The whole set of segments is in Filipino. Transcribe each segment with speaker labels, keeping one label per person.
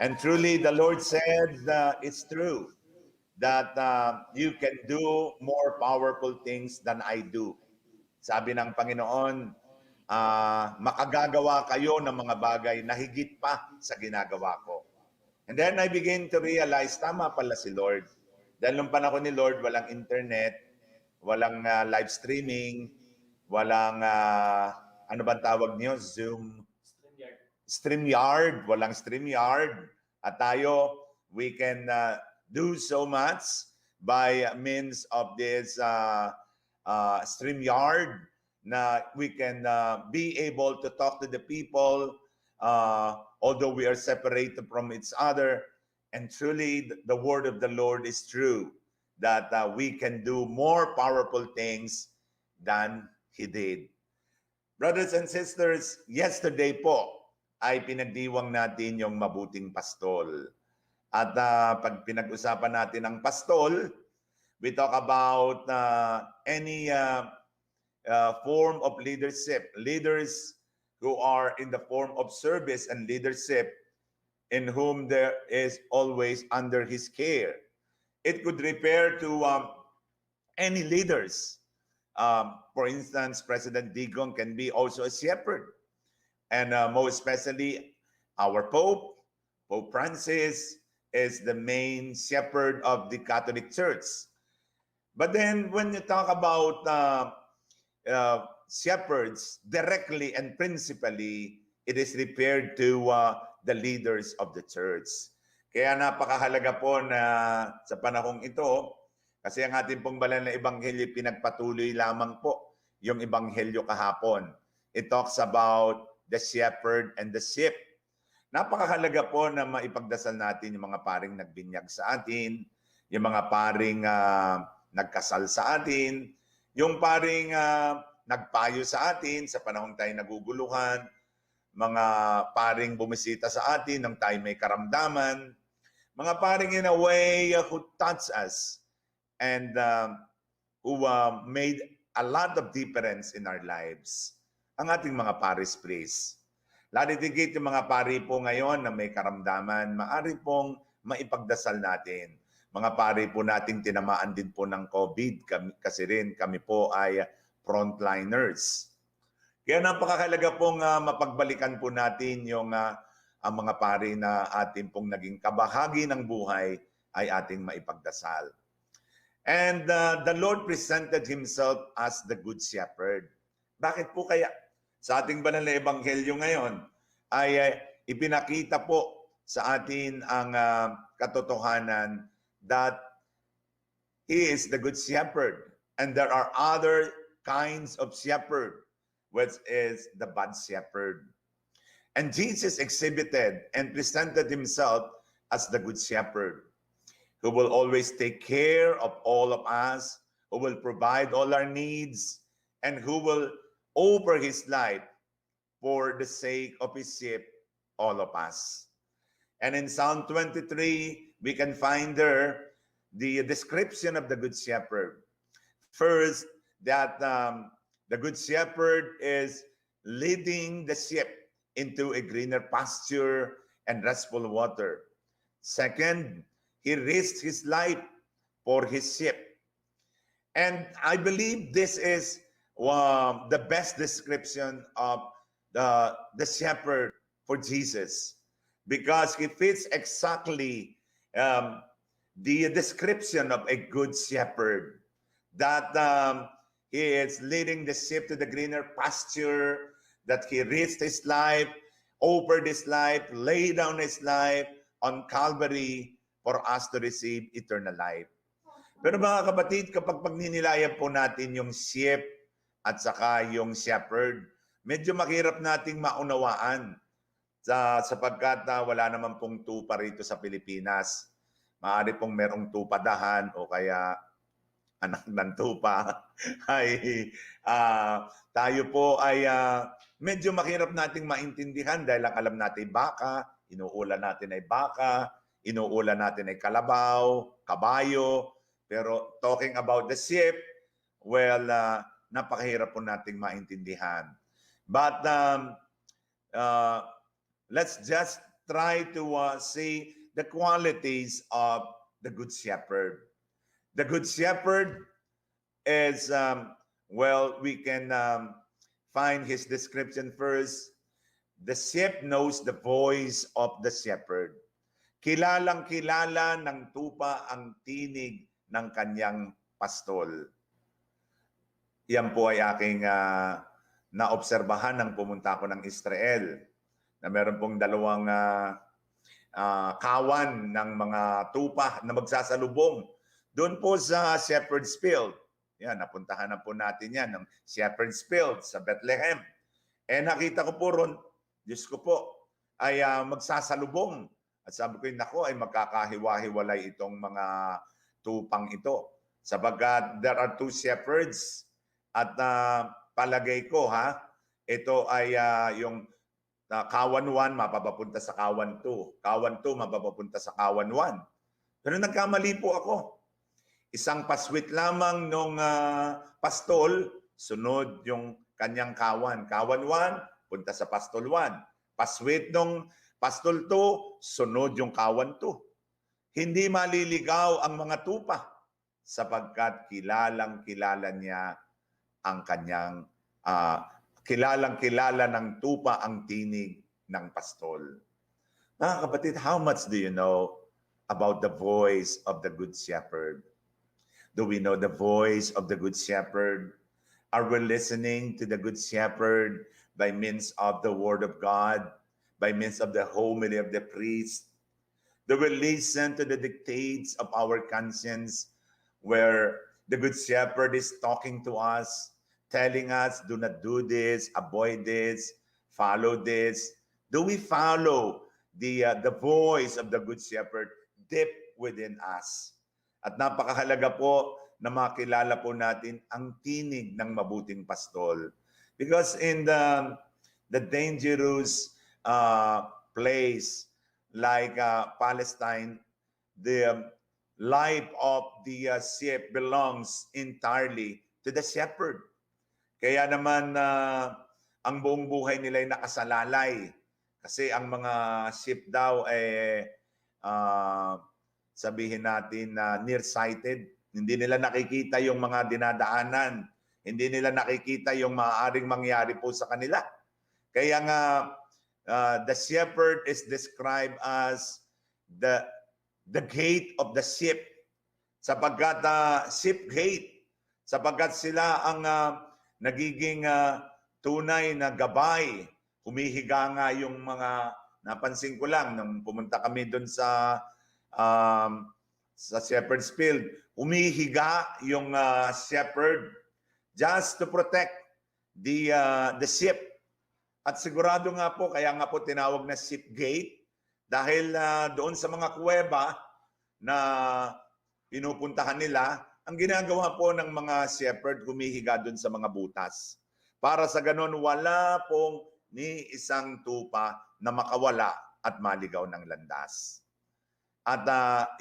Speaker 1: And truly, the Lord said it's true that you can do more powerful things than I do. Sabi ng Panginoon, makagagawa kayo ng mga bagay na higit pa sa ginagawa ko. And then I begin to realize, tama pala si Lord. Dahil nung panahon ni Lord, walang internet, walang live streaming, walang, ano ba tawag niyo? Zoom? StreamYard. Walang StreamYard. At tayo, we can do so much by means of this StreamYard, na we can be able to talk to the people although we are separated from each other. And truly, the word of the Lord is true, that we can do more powerful things than He did. Brothers and sisters, yesterday po ay pinagdiwang natin yung mabuting pastol. At pag pinag-usapan natin ang pastol, we talk about any form of leadership, leaders who are in the form of service and leadership, in whom there is always under his care. It could refer to any leaders. For instance, President Digong can be also a shepherd. And most especially, our Pope, Pope Francis, is the main shepherd of the Catholic Church. But then when you talk about shepherds directly and principally, it is referred to the leaders of the church. Kaya napakahalaga po na sa panahong ito, kasi ang ating pong banal na ebanghelyo, pinagpatuloy lamang po yung ebanghelyo kahapon. It talks about the shepherd and the sheep. Napakahalaga po na maipagdasal natin yung mga paring nagbinyag sa atin, yung mga paring nagkasal sa atin, yung paring nagpayo sa atin sa panahong tayo naguguluhan, mga paring bumisita sa atin nang tayo may karamdaman, mga paring in a way who touch us and who made a lot of difference in our lives. Ang ating mga paris priest. Lalitigit yung mga pari po ngayon na may karamdaman, maaari pong maipagdasal natin. Mga pari po nating tinamaan din po ng COVID, kasi rin kami po ay frontliners. Kaya napakahalaga pong mapagbalikan po natin yung ang mga pari na ating pong naging kabahagi ng buhay ay ating maipagdasal. And the Lord presented Himself as the Good Shepherd. Bakit po kaya? Sa ating banal na ebanghelyo ngayon ay ipinakita po sa atin ang katotohanan that He is the Good Shepherd. And there are other kinds of shepherd, which is the bad shepherd. And Jesus exhibited and presented Himself as the Good Shepherd, who will always take care of all of us, who will provide all our needs, and who will offer His life for the sake of His sheep, all of us. And in Psalm 23, we can find there the description of the Good Shepherd. First, that the Good Shepherd is leading the sheep into a greener pasture and restful water. Second, He risked His life for His sheep. And I believe this is the best description of the shepherd for Jesus, because he fits exactly the description of a good shepherd, that he is leading the sheep to the greener pasture, that he risked his life, offered his life, laid down his life on Calvary for us to receive eternal life. Pero mga kapatid, kapag pagninilayan po natin yung sheep at saka yung shepherd, medyo mahirap nating maunawaan sapagkat wala naman pong tupa rito sa Pilipinas. Maaari pong merong tupadahan o kaya anak ng tupa. Ay, tayo po ay medyo mahirap nating maintindihan dahil ang alam natin baka, inuulan natin ay baka, inuulan natin ay kalabaw, kabayo. Pero talking about the sheep, well, napakahirap po nating maintindihan. But let's just try to see the qualities of the Good Shepherd. The Good Shepherd is, we can find his description first. The sheep knows the voice of the shepherd. Kilalang-kilala ng tupa ang tinig ng kanyang pastol. Yan po ay aking naobserbahan nang pumunta ako ng Israel, na meron pong dalawang kawan ng mga tupa na magsasalubong doon po sa Shepherd's Field. Yan, napuntahan na po natin yan, ng Shepherd's Field sa Bethlehem. Nakita ko po ron, Diyos ko po, ay magsasalubong. At sabi ko, nako, ay magkakahiwa-hiwalay itong mga tupang ito. Sapagkat there are two shepherds. At palagay ko, ito ay yung kawan 1 mapapapunta sa kawan 2. Kawan 2 mapapapunta sa kawan 1. Pero nagkamali po ako. Isang paswit lamang nung pastol, sunod yung kanyang kawan. Kawan 1, punta sa pastol 1. Paswit nung pastol 2, sunod yung kawan 2. Hindi maliligaw ang mga tupa sapagkat kilalang-kilala niya ang kanyang, kilalang-kilala ng tupa ang tinig ng pastol. Mga kapatid, how much do you know about the voice of the Good Shepherd? Do we know the voice of the Good Shepherd? Are we listening to the Good Shepherd by means of the Word of God, by means of the homily of the priest? Do we listen to the dictates of our conscience, where the Good Shepherd is talking to us, telling us, do not do this, avoid this, follow this? Do we follow the voice of the Good Shepherd deep within us? At napakahalaga po na makilala po natin ang tinig ng mabuting pastol. Because in the dangerous place like Palestine, the life of the sheep belongs entirely to the shepherd. Kaya naman ang buong buhay nila ay nakasalalay. Kasi ang mga sheep daw ay sabihin natin na nearsighted. Hindi nila nakikita yung mga dinadaanan. Hindi nila nakikita yung maaaring mangyari po sa kanila. Kaya nga, the shepherd is described as the gate of the sheep. Sapagkat sheep gate. Sapagkat sila ang nagiging tunay na gabay. Humihiga nga yung mga, napansin ko lang, nung pumunta kami doon sa Shepherd's Field, humihiga yung shepherd just to protect the sheep. At sigurado nga po, kaya nga po tinawag na sheep gate, dahil doon sa mga kuweba na pinupuntahan nila, ang ginagawa po ng mga shepherd, humihiga doon sa mga butas. Para sa ganon, wala pong ni isang tupa na makawala at maligaw ng landas. At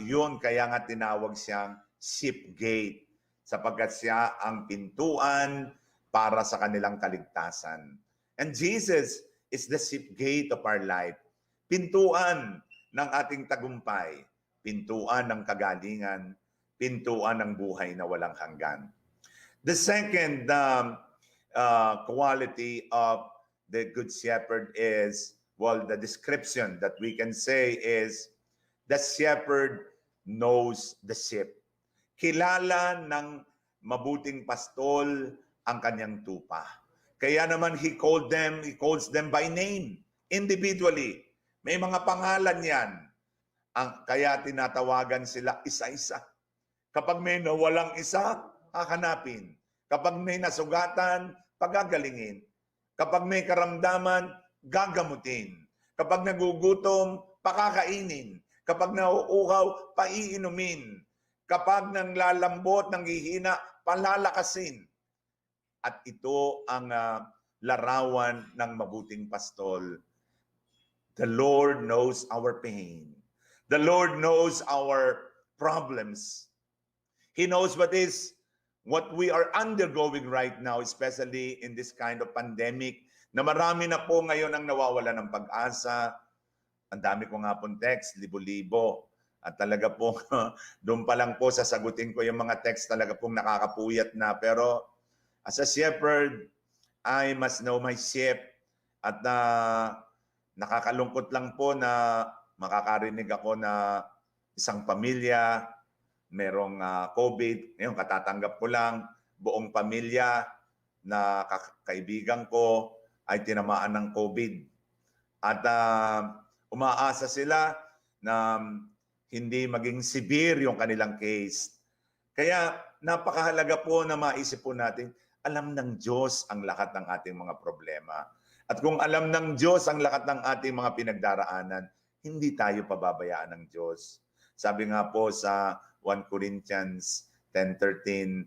Speaker 1: yun, kaya nga tinawag siyang sheep gate, sapagkat siya ang pintuan para sa kanilang kaligtasan. And Jesus is the sheep gate of our life. Pintuan ng ating tagumpay, pintuan ng kagalingan, pintuan ng buhay na walang hanggan. The second quality of the Good Shepherd is, the description that we can say is, the shepherd knows the sheep. Kilala ng mabuting pastol ang kanyang tupa. Kaya naman he calls them by name, individually. May mga pangalan yan. Kaya tinatawagan sila isa-isa. Kapag may nawalang isa, hahanapin. Kapag may nasugatan, pagagalingin. Kapag may karamdaman, gagamutin. Kapag nagugutom, pakakainin. Kapag nauuhaw, paiinumin. Kapag nanglalambot, nanghihina, palalakasin. At ito ang larawan ng mabuting pastol. The Lord knows our pain. The Lord knows our problems. He knows what we are undergoing right now, especially in this kind of pandemic, na marami na po ngayon ang nawawala ng pag-asa. ang dami ko nga pong text, libo-libo. At talaga po, doon pa lang po sasagutin ko yung mga text talaga pong nakakapuyat na. Pero as a shepherd, I must know my sheep. At nakakalungkot lang po na makakarinig ako na isang pamilya, merong COVID. Ngayon, katatanggap ko lang, buong pamilya na kaibigan ko ay tinamaan ng COVID. At umaasa sila na hindi maging severe yung kanilang case. Kaya napakahalaga po na maisip po natin, alam ng Diyos ang lahat ng ating mga problema. At kung alam ng Diyos ang lahat ng ating mga pinagdaraanan, hindi tayo pababayaan ng Diyos. Sabi nga po sa 1 Corinthians 10:13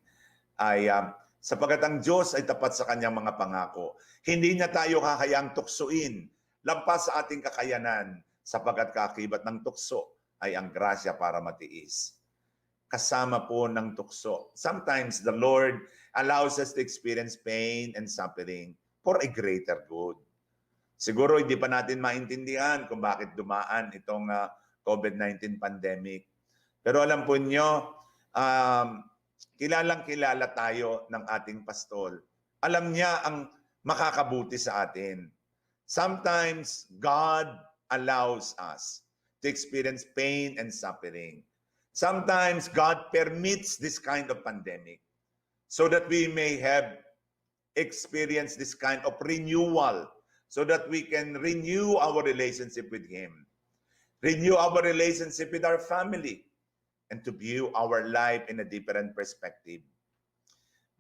Speaker 1: ay sapagat ang Diyos ay tapat sa kanyang mga pangako, hindi niya tayo kakayang tuksuin, lampas sa ating kakayanan, sapagat kaakibat ng tukso ay ang grasya para matiis. Kasama po ng tukso. Sometimes the Lord allows us to experience pain and suffering for a greater good. Siguro hindi pa natin maintindihan kung bakit dumaan itong COVID-19 pandemic. Pero alam po nyo, kilalang-kilala tayo ng ating pastol. Alam niya ang makakabuti sa atin. Sometimes God allows us to experience pain and suffering. Sometimes God permits this kind of pandemic so that we may have experienced this kind of renewal, so that we can renew our relationship with Him, renew our relationship with our family, and to view our life in a different perspective.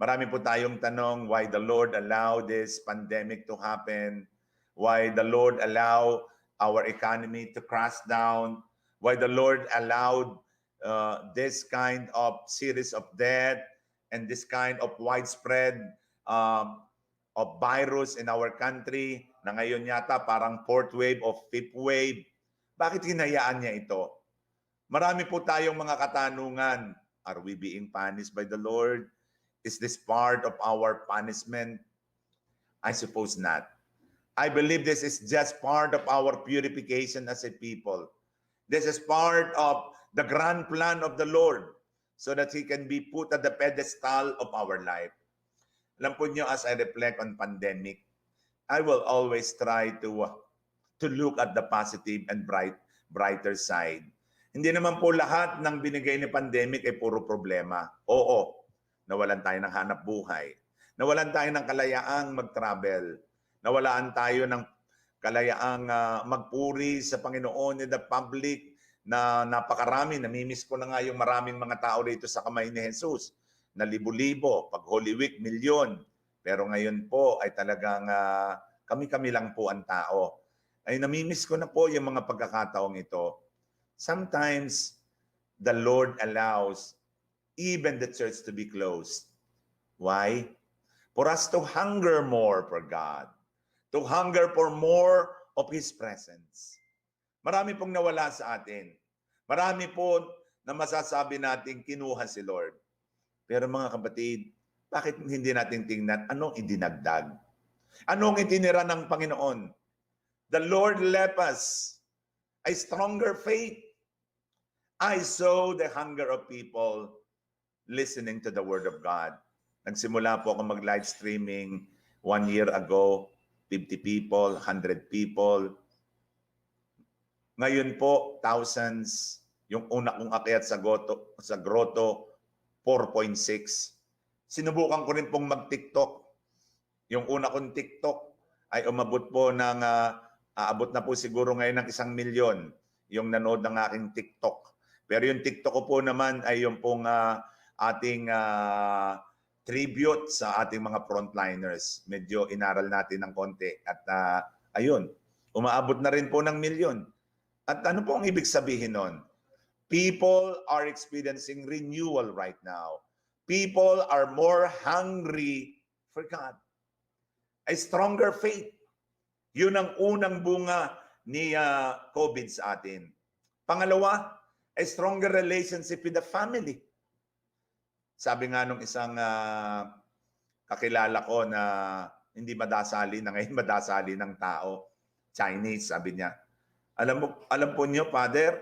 Speaker 1: Marami po tayong tanong why the Lord allowed this pandemic to happen, why the Lord allowed our economy to crash down, why the Lord allowed this kind of series of death and this kind of widespread of virus in our country na ngayon yata parang 4th wave o 5th wave. Bakit hinayaan niya ito? Marami po tayong mga katanungan. Are we being punished by the Lord? Is this part of our punishment? I suppose not. I believe this is just part of our purification as a people. This is part of the grand plan of the Lord so that He can be put at the pedestal of our life. Alam po nyo, as I reflect on pandemic, I will always try to look at the positive and brighter side. Hindi naman po lahat ng binigay ni pandemic ay puro problema. Oo, nawalan tayo ng hanap buhay. Nawalan tayo ng kalayaang mag-travel. Nawalan tayo ng kalayaang magpuri sa Panginoon in the public na napakarami. Namimiss ko na nga yung maraming mga tao dito sa kamay ni Jesus na libo-libo. Pag Holy Week, milyon. Pero ngayon po ay talagang kami-kami lang po ang tao. Ay namimiss ko na po yung mga pagkakataong ito. Sometimes the Lord allows even the church to be closed. Why? For us to hunger more for God. To hunger for more of His presence. Marami pong nawala sa atin. Marami po na masasabi natin kinuha si Lord. Pero mga kapatid, bakit hindi natin tingnan anong idinagdag? Anong itinira ng Panginoon? The Lord left us a stronger faith. I saw the hunger of people listening to the Word of God. Nagsimula po ako mag-live streaming 1 year ago. 50 people, 100 people. Ngayon po, thousands. Yung una kong akyat sa grotto, 4.6. Sinubukan ko rin pong mag-TikTok. Yung una kong TikTok ay umabot po ng, aabot na po siguro ngayon ng 1 milyon yung nanood ng aking TikTok. Pero yung TikTok ko po naman ay yung pong ating tribute sa ating mga frontliners. Medyo inaral natin ng konti at ayun, umaabot na rin po ng milyon. At ano po ang ibig sabihin nun? People are experiencing renewal right now. People are more hungry for God. A stronger faith. Yun ang unang bunga ni COVID sa atin. Pangalawa, a stronger relationship with the family. Sabi nga nung isang kakilala ko na hindi madasali, na ngayon madasali ng tao, Chinese, sabi niya, Alam po niyo, Father,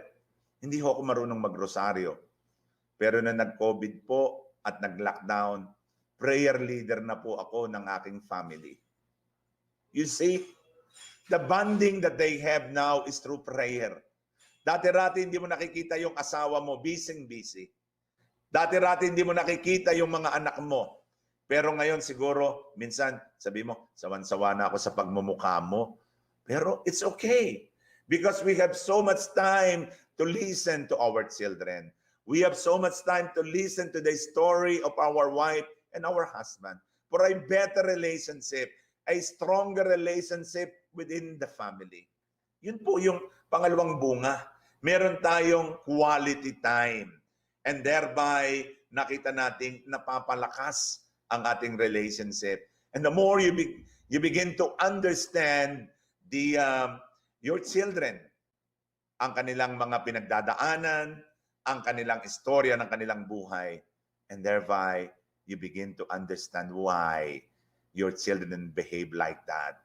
Speaker 1: hindi ho ako marunong magrosaryo. Pero na nag-COVID po at nag-lockdown, prayer leader na po ako ng aking family. You see, the bonding that they have now is through prayer. Dati-rati hindi mo nakikita yung asawa mo, busy. Dati-rati hindi mo nakikita yung mga anak mo. Pero ngayon siguro, minsan, sabi mo, sawan-sawa na ako sa pagmumukha mo. Pero it's okay. Because we have so much time to listen to our children. We have so much time to listen to the story of our wife and our husband for a better relationship, a stronger relationship within the family. Yun po yung pangalawang bunga. Meron tayong quality time. And thereby, nakita nating napapalakas ang ating relationship. And the more you begin to understand your children, ang kanilang mga pinagdadaanan, ang kanilang istorya ng kanilang buhay, and thereby, you begin to understand why your children behave like that.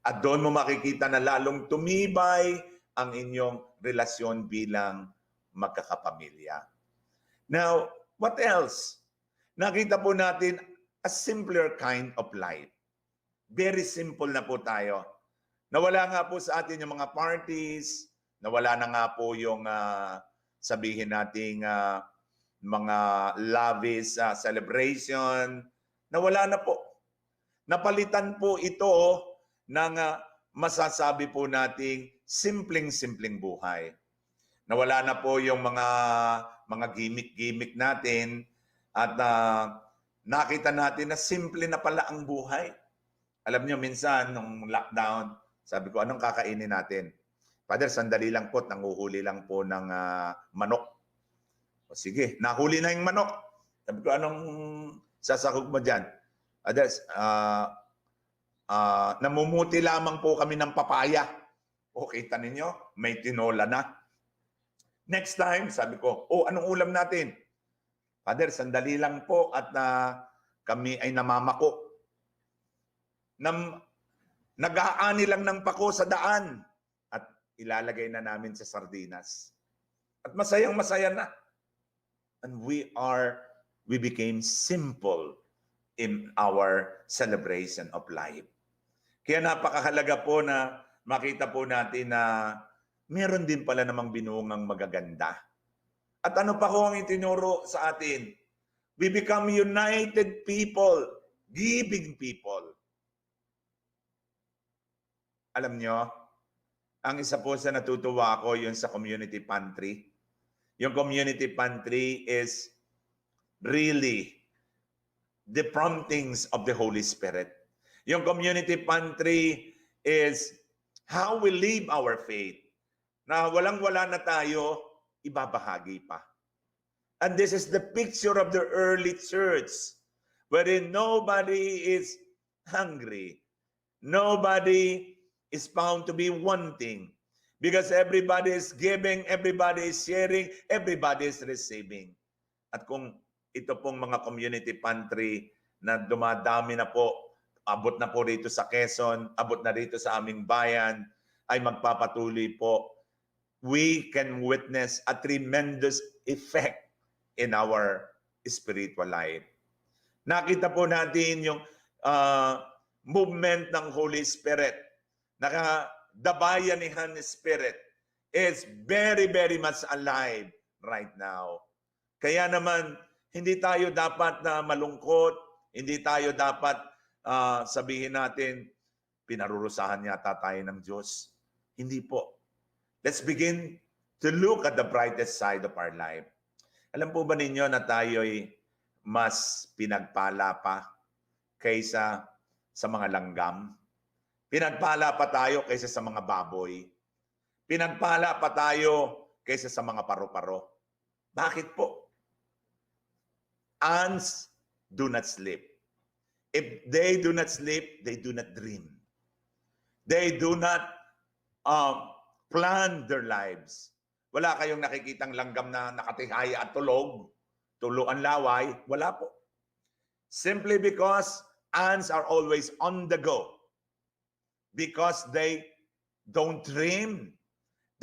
Speaker 1: At doon mo makikita na lalong tumibay ang inyong relasyon bilang magkakapamilya. Now, what else? Nakita po natin a simpler kind of life. Very simple na po tayo. Nawala nga po sa atin yung mga parties, nawala na nga po yung sabihin nating mga lavish celebration. Nawala na po. Napalitan po ito ng masasabi po nating simpleng-simpleng buhay. Nawala na po yung mga gimmick-gimmick natin at nakita natin na simple na pala ang buhay. Alam niyo, minsan, nung lockdown, sabi ko, anong kakainin natin? Father, sandali lang po, nanguhuli lang po ng manok. O sige, nahuli na yung manok. Sabi ko, anong sasakog mo dyan? Father, namumuti lamang po kami ng papaya. O, kita ninyo, may tinola na. Next time, sabi ko, anong ulam natin? Father, sandali lang po at kami ay namamako. Nag-aani lang ng pako sa daan at ilalagay na namin sa sardinas. At masayang-masaya na. And we became simple in our celebration of life. Kaya napakahalaga po na makita po natin na meron din pala namang binuungang magaganda. At ano pa ho ang itinuro sa atin? We become united people, giving people. Alam nyo, ang isa po sa natutuwa ko yun sa community pantry. Yung community pantry is really the promptings of the Holy Spirit. Yung community pantry is how we live our faith. Na walang-wala na tayo, ibabahagi pa. And this is the picture of the early church, wherein nobody is hungry. Nobody is found to be wanting. Because everybody is giving, everybody is sharing, everybody is receiving. At kung ito pong mga community pantry na dumadami na po, abot na po rito sa Quezon, abot na rito sa aming bayan, ay magpapatuloy po, we can witness a tremendous effect in our spiritual life. Nakita po natin yung movement ng Holy Spirit. The Bayanihan Spirit is very, very much alive right now. Kaya naman, hindi tayo dapat na malungkot, hindi tayo dapat sabihin natin, pinarurusahan yata tayo ng Diyos. Hindi po. Let's begin to look at the brightest side of our life. Alam po ba ninyo na tayo'y mas pinagpala pa kaysa sa mga langgam? Pinagpala pa tayo kaysa sa mga baboy. Pinagpala pa tayo kaysa sa mga paru-paro. Bakit po? Ants do not sleep. If they do not sleep, they do not dream. They do not plan their lives. Wala kayong nakikitang langgam na nakatihaya at tulog, tulo ang laway. Wala po. Simply because ants are always on the go. Because they don't dream.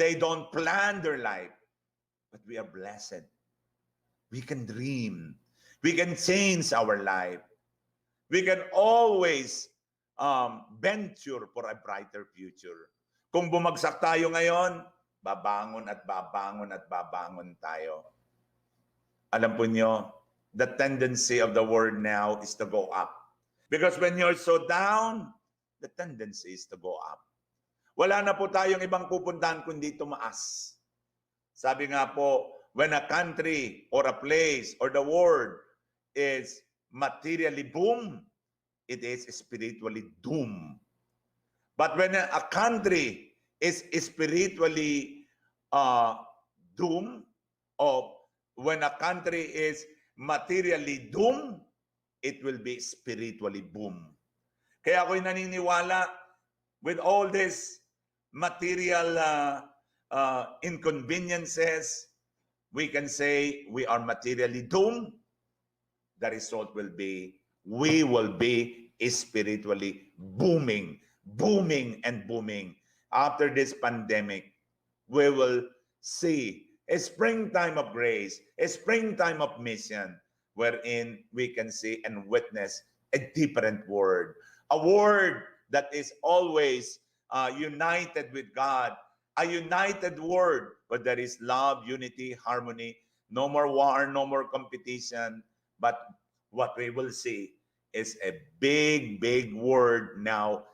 Speaker 1: They don't plan their life. But we are blessed. We can dream. We can change our life. We can always venture for a brighter future. Kung bumagsak tayo ngayon, babangon at babangon at babangon tayo. Alam po nyo, the tendency of the world now is to go up. Because when you're so down, the tendency is to go up. Wala na po tayong ibang pupuntahan kundi tumaas. Sabi nga po, when a country or a place or the world is materially boom, it is spiritually doom. But when a country is spiritually doom, or when a country is materially doom, it will be spiritually boom. Kaya ako'y naniniwala with all this material inconveniences, we can say we are materially doomed. The result will be, we will be spiritually booming, booming and booming. After this pandemic, we will see a springtime of grace, a springtime of mission, wherein we can see and witness a different word, a word that is always united with God, a united word where there is love, unity, harmony, no more war, no more competition. But what we will see is a big, big word now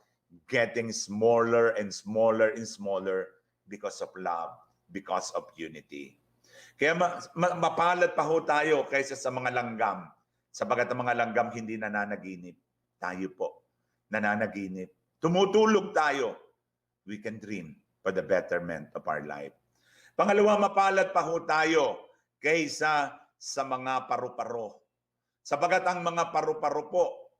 Speaker 1: getting smaller and smaller and smaller because of love, because of unity. Kaya mapalad pa ho tayo kaysa sa mga langgam. Sabagat ang mga langgam hindi nananaginip. Tayo po, nananaginip. Tumutulog tayo. We can dream for the betterment of our life. Pangalawa, mapalad pa ho tayo kaysa sa mga paru-paro. Sabagat ang mga paru-paro po,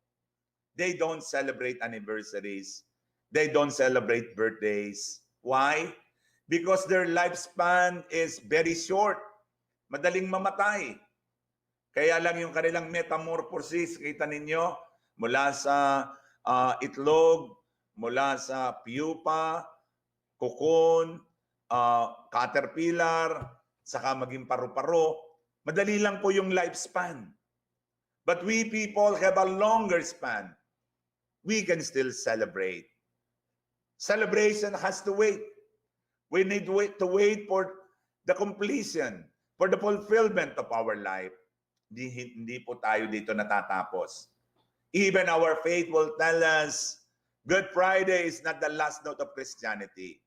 Speaker 1: they don't celebrate anniversaries. They don't celebrate birthdays. Why? Because their lifespan is very short. Madaling mamatay. Kaya lang yung kanilang metamorphosis, kita ninyo, mula sa itlog, mula sa pupa, cocoon, caterpillar, saka maging paru-paro, madali lang po yung lifespan. But we people have a longer span. We can still celebrate. Celebration has to wait. We need to wait for the completion, for the fulfillment of our life. Hindi po tayo dito natatapos. Even our faith will tell us, Good Friday is not the last note of Christianity.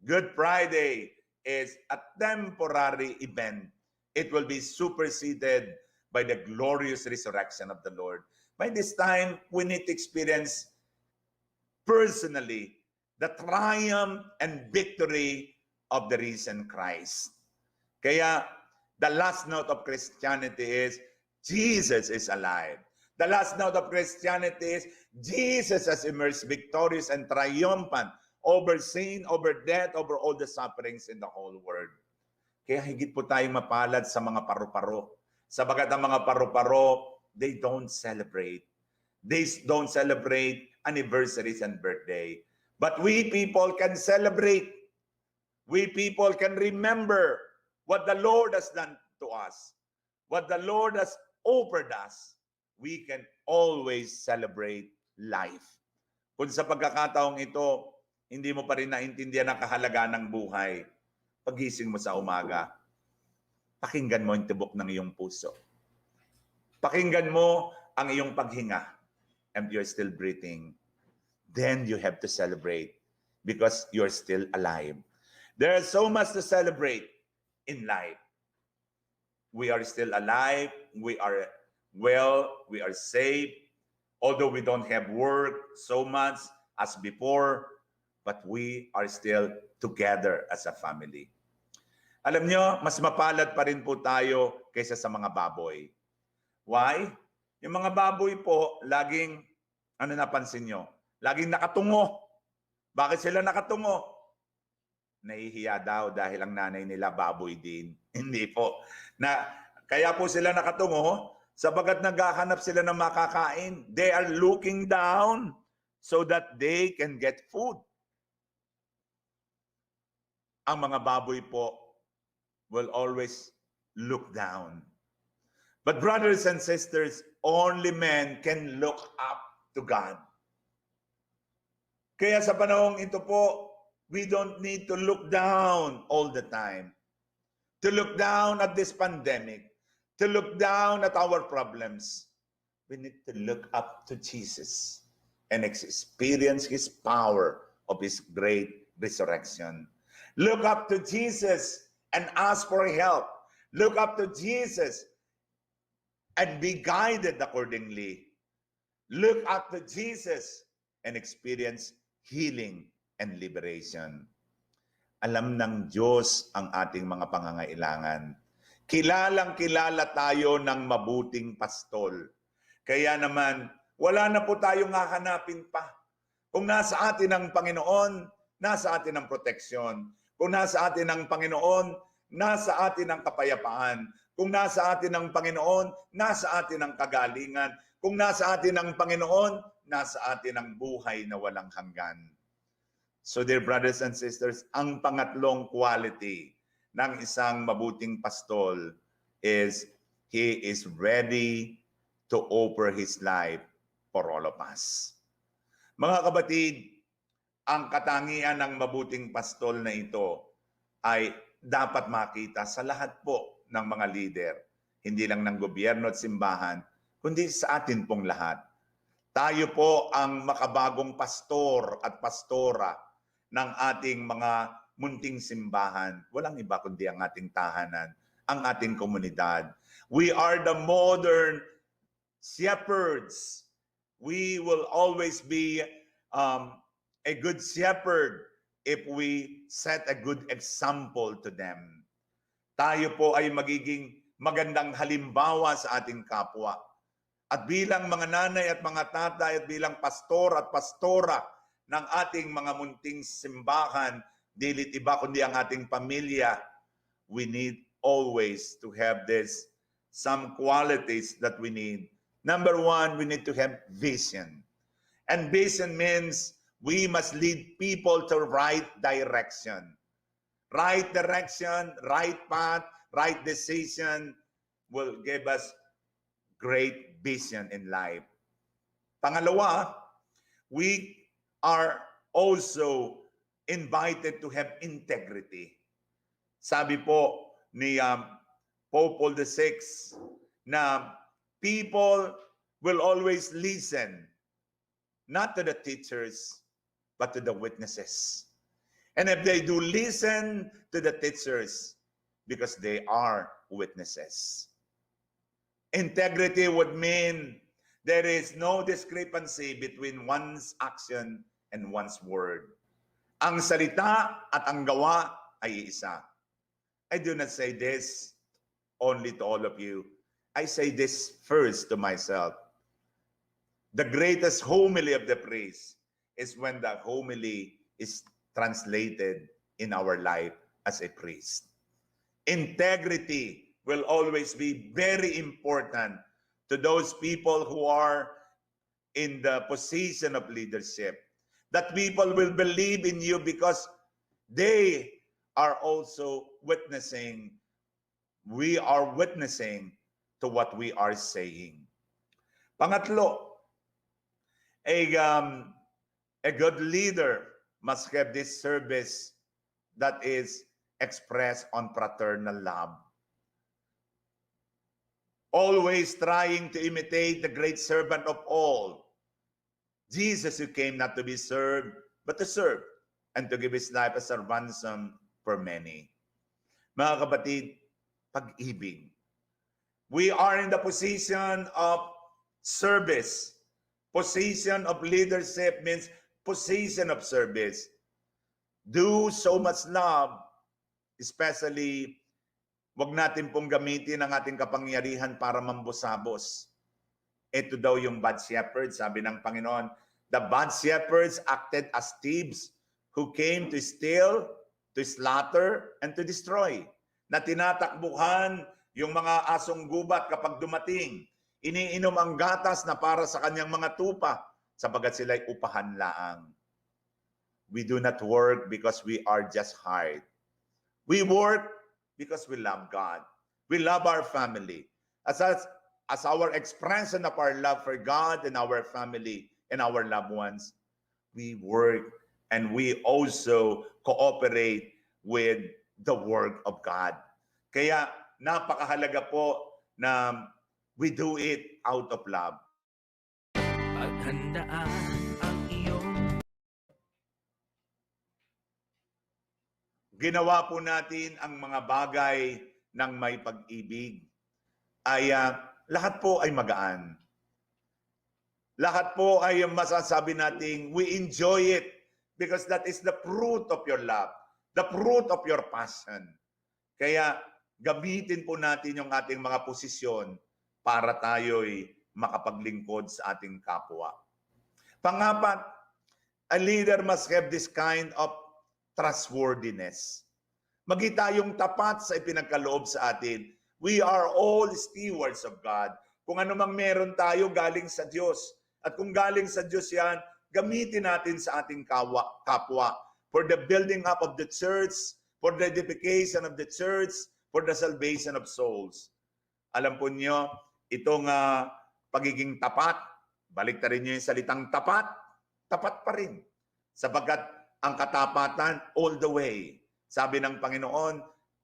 Speaker 1: Good Friday is a temporary event. It will be superseded by the glorious resurrection of the Lord. By this time, we need to experience personally the triumph and victory of the risen Christ. Kaya, the last note of Christianity is, Jesus is alive. The last note of Christianity is, Jesus has emerged victorious and triumphant over sin, over death, over all the sufferings in the whole world. Kaya higit po tayong mapalad sa mga paru-paro. Sabagat ang mga paru-paro, they don't celebrate. They don't celebrate anniversaries and birthday. But we people can celebrate. We people can remember what the Lord has done to us, what the Lord has offered us. We can always celebrate life. Kung sa pagkakataong ito, hindi mo pa rin naintindihan ang kahalagaan ng buhay, pagising mo sa umaga, pakinggan mo yung tibok ng iyong puso. Pakinggan mo ang iyong paghinga, and you're still breathing. Then you have to celebrate because you're still alive. There is so much to celebrate in life. We are still alive. We are well. We are safe. Although we don't have work so much as before, but we are still together as a family. Alam nyo, mas mapalad pa rin po tayo kaysa sa mga baboy. Why? Yung mga baboy po, laging, ano napansin nyo? Laging nakatungo. Bakit sila nakatungo? Nahihiya daw dahil ang nanay nila baboy din. Hindi po. Kaya po sila nakatungo, sabagat naghahanap sila ng makakain. They are looking down so that they can get food. ang mga baboy po will always look down. But brothers and sisters, only men can look up to God. Kaya sa panahong ito po, we don't need to look down all the time. To look down at this pandemic, to look down at our problems. We need to look up to Jesus and experience His power of His great resurrection. Look up to Jesus and ask for help. Look up to Jesus and be guided accordingly. Look up to Jesus and experience healing and liberation. Alam ng Diyos ang ating mga pangangailangan. Kilalang kilala tayo ng mabuting pastol. Kaya naman, wala na po tayong hahanapin pa. Kung nasa atin ang Panginoon, nasa atin ang proteksyon. Kung nasa atin ang Panginoon, nasa atin ang kapayapaan. Kung nasa atin ang Panginoon, nasa atin ang kagalingan. Kung nasa atin ang Panginoon, nasa atin ang buhay na walang hanggan. So dear brothers and sisters, ang pangatlong quality ng isang mabuting pastol is he is ready to offer his life for all of us. Mga kapatid, ang katangian ng mabuting pastol na ito ay dapat makita sa lahat po ng mga leader, hindi lang ng gobyerno at simbahan, kundi sa atin pong lahat. Tayo po ang makabagong pastor at pastora ng ating mga munting simbahan. Walang iba kundi ang ating tahanan, ang ating komunidad. We are the modern shepherds. We will always be a good shepherd if we set a good example to them. Tayo po ay magiging magandang halimbawa sa ating kapwa. At bilang mga nanay at mga tatay at bilang pastor at pastora ng ating mga munting simbahan, dilit iba kundi ang ating pamilya, we need always to have some qualities that we need. Number one, we need to have vision. And vision means we must lead people to right direction. Right direction, right path, right decision will give us great vision in life. Pangalawa, we are also invited to have integrity. Sabi po ni Pope Paul VI na people will always listen not to the teachers but to the witnesses. And if they do listen to the teachers because they are witnesses. Integrity would mean there is no discrepancy between one's action and one's word. Ang salita at ang gawa ay isa. I do not say this only to all of you. I say this first to myself. The greatest homily of the priest is when the homily is translated in our life as a priest. Integrity will always be very important to those people who are in the position of leadership. That people will believe in you because they are also witnessing. We are witnessing to what we are saying. Pangatlo, a good leader must have this service that is expressed on fraternal love. Always trying to imitate the great servant of all, Jesus, who came not to be served, but to serve, and to give his life as a ransom for many. Mga kapatid, pag-ibig. We are in the position of service. Position of leadership means position of service. Do so much love, especially wag natin pong gamitin ang ating kapangyarihan para mambusabos. Ito daw yung bad shepherds, sabi ng Panginoon. The bad shepherds acted as thieves who came to steal, to slaughter, and to destroy. Na tinatakbuhan yung mga asong gubat kapag dumating. Iniinom ang gatas na para sa kanyang mga tupa sapagat sila'y upahan laang. We do not work because we are just hired. We work because we love God. We love our family. As our expression of our love for God and our family and our loved ones, we work and we also cooperate with the work of God. Kaya napakahalaga po na we do it out of love.
Speaker 2: Paghandaan ang iyong
Speaker 1: Ginawa po natin ang mga bagay ng may pag-ibig. Ay lahat po ay magaan. Lahat po ay masasabi nating we enjoy it because that is the fruit of your love, the fruit of your passion. Kaya gamitin po natin yung ating mga posisyon para tayo'y makapaglingkod sa ating kapwa. Pangapat, a leader must have this kind of trustworthiness. Maging tayong tapat sa ipinagkaloob sa atin. We are all stewards of God. Kung ano mang meron tayo, galing sa Diyos. At kung galing sa Diyos yan, gamitin natin sa ating kapwa for the building up of the church, for the edification of the church, for the salvation of souls. Alam po niyo, itong pagiging tapat, baliktarin niyo yung salitang tapat, tapat pa rin. Sapagkat ang katapatan all the way. Sabi ng Panginoon,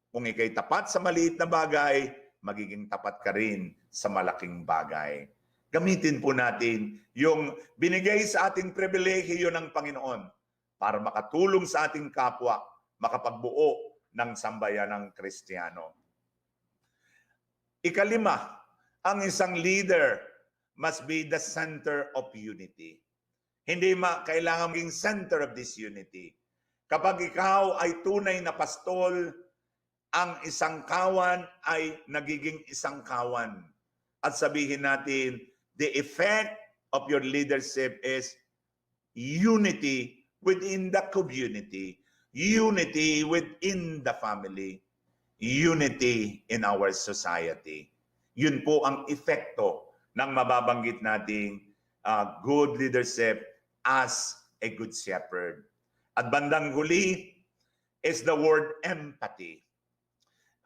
Speaker 1: kung ikay tapat sa maliit na bagay, magiging tapat ka rin sa malaking bagay. Gamitin po natin yung binigay sa ating pribilehiyo ng Panginoon para makatulong sa ating kapwa, makapagbuo ng sambayanang Kristiyano. Ikalima, ang isang leader must be the center of unity. Hindi kailangan maging center of this unity. Kapag ikaw ay tunay na pastol, ang isang kawan ay nagiging isang kawan. At sabihin natin, the effect of your leadership is unity within the community, unity within the family, unity in our society. Yun po ang epekto ng mababanggit nating good leadership as a good shepherd. At bandang huli is the word empathy.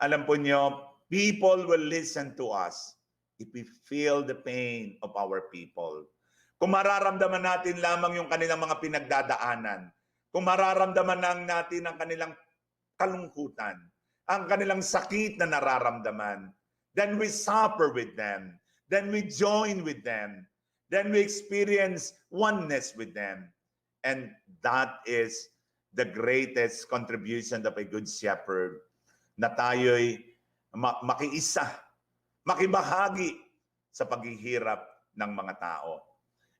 Speaker 1: Alam po niyo, people will listen to us if we feel the pain of our people. Kung mararamdaman natin lamang yung kanilang mga pinagdadaanan, kung mararamdaman lang natin ang kanilang kalungkutan, ang kanilang sakit na nararamdaman, then we suffer with them, then we join with them, then we experience oneness with them. And that is the greatest contribution of a good shepherd, na tayo'y makiisa, makibahagi sa paghihirap ng mga tao.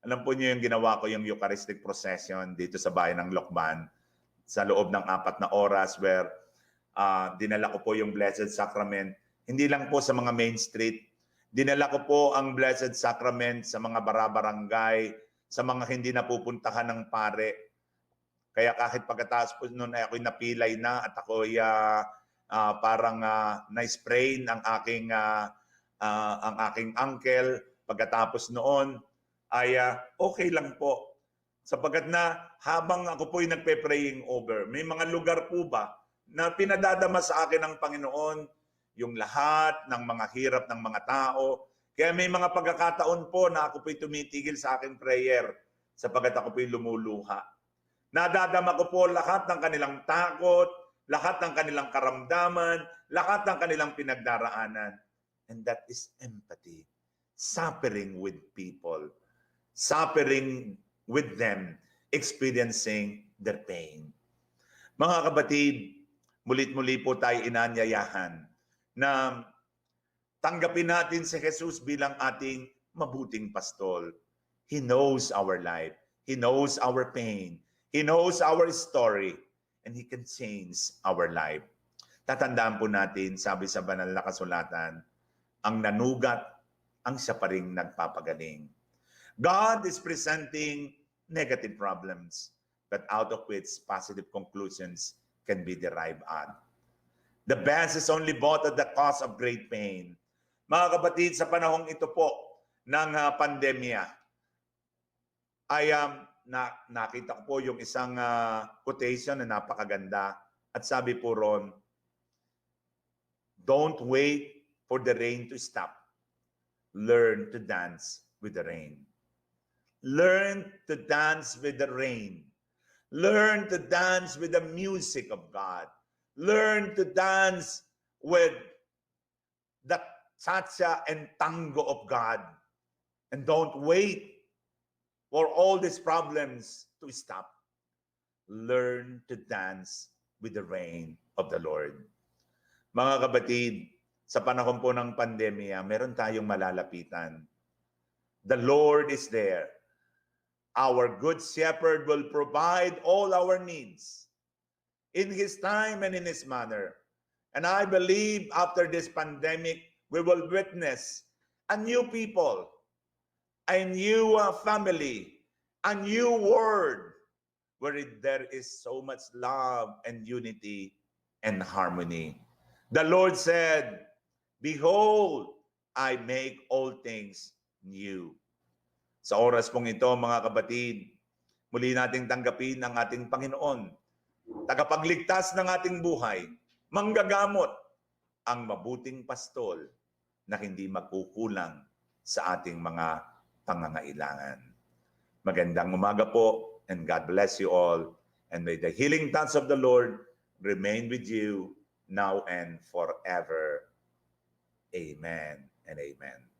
Speaker 1: Alam po niyo yung ginawa ko yung Eucharistic procession dito sa bayan ng Lokban sa loob ng 4 na oras where dinala ko po yung Blessed Sacrament, hindi lang po sa mga main street, dinala ko po ang Blessed Sacrament sa mga barabarangay, sa mga hindi napupuntahan ng pare. Kaya kahit pagkatapos po noon ay ako'y napilay na at ako'y parang na-sprain ang aking uncle. Pagkatapos noon ay okay lang po. Sapagkat na habang ako po'y nagpe-praying over, may mga lugar po ba na pinadadama sa akin ng Panginoon yung lahat ng mga hirap ng mga tao. Kaya may mga pagkakataon po na ako po'y tumitigil sa aking prayer sapagkat ako po'y lumuluha. Nadadama ko po lahat ng kanilang takot, lahat ng kanilang karamdaman, lahat ng kanilang pinagdaraanan. And that is empathy. Suffering with people. Suffering with them. Experiencing their pain. Mga kapatid, mulit-muli po tayo inanyayahan na tanggapin natin si Jesus bilang ating mabuting pastol. He knows our life. He knows our pain. He knows our story. And He can change our life. Tatandaan po natin, sabi sa banal na kasulatan, ang nanugat, ang siya pa ring nagpapagaling. God is presenting negative problems, but out of which positive conclusions can be derived on. The best is only bought at the cost of great pain. Mga kapatid, sa panahong ito po ng pandemya, ay nakita ko po yung isang quotation na napakaganda at sabi po ron, Don't wait for the rain to stop. Learn to dance with the rain. Learn to dance with the rain. Learn to dance with the music of God. Learn to dance with the cha-cha and tango of God. And don't wait for all these problems to stop. Learn to dance with the rain of the Lord. Mga kapatid, sa panahon po ng pandemya, meron tayong malalapitan. The Lord is there. Our good shepherd will provide all our needs in His time and in His manner. And I believe after this pandemic, we will witness a new people, a new family, a new world where there is so much love and unity and harmony. The Lord said, "Behold, I make all things new." Sa oras pong ito, mga kapatid, muli nating tanggapin ang ating Panginoon, tagapagligtas ng ating buhay, manggagamot, ang mabuting pastol na hindi magkukulang sa ating mga pangangailangan. Magandang umaga po, and God bless you all, and may the healing touch of the Lord remain with you now and forever. Amen and amen.